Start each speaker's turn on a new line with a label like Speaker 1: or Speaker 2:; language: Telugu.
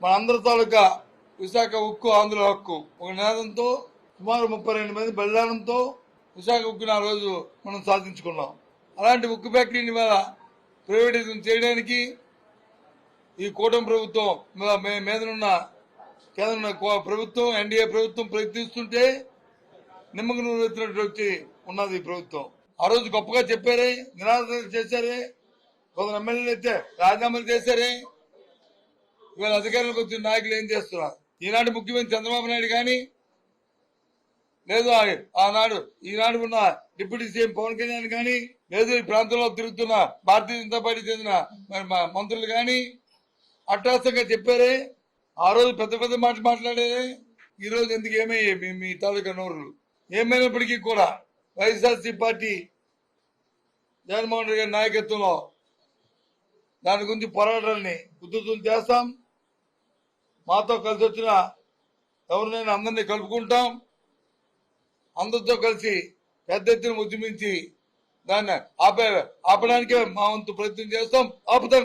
Speaker 1: మనందరి తాలూకా విశాఖ ఉక్కు ఆంధ్ర హక్కు ఒక నినాదంతో సుమారు 32 మంది బలిదానంతో విశాఖ ఉక్కుని ఆ రోజు మనం సాధించుకున్నాం. అలాంటి ఉక్కు ఫ్యాక్టరీని ఇవాళ ప్రైవేటైజేషన్ చేయడానికి ఈ కూటమి ప్రభుత్వం మీదనున్న కేంద్ర ప్రభుత్వం ఎన్డీఏ ప్రభుత్వం ప్రయత్నిస్తుంటే నిమ్మకు నూరు ఎత్తినట్టు ఉన్నది ఈ ప్రభుత్వం. ఆ రోజు గొప్పగా చెప్పారే, నిరాదరణ చేశారే, కొందరు ఎమ్మెల్యేలు అయితే రాజీనామాలు చేశారే. ఇవాళ అధికారులకు వచ్చిన నాయకులు ఏం చేస్తున్నారు? ఈనాడు ముఖ్యమంత్రి చంద్రబాబు నాయుడు కానీ లేదు ఈనాడు ఉన్న డిప్యూటీ సీఎం పవన్ కళ్యాణ్ కానీ లేదు ఈ ప్రాంతంలో తిరుగుతున్న భారతీయ జనతా పార్టీ చెందిన మంత్రులు కానీ అట్టాసంగా చెప్పారే. ఆ రోజు పెద్ద పెద్ద మాట్లాడారే. ఈ రోజు ఎందుకు ఏమయ్యాయి మీ తాలూకా నోరులు? ఏమైనప్పటికీ కూడా వైఎస్ఆర్సీ పార్టీ జగన్మోహన్ రెడ్డి గారి నాయకత్వంలో దాని గురించి పోరాటాలని ఉధృతం చేస్తాం. మాతో కలిసి వచ్చిన ఎవరినైనా అందరినీ కలుపుకుంటాం. అందరితో కలిసి పెద్ద ఎత్తున ఉద్యమించి దాన్ని ఆపడానికే మా వంతు ప్రయత్నం చేస్తాం. ఆపుతాం.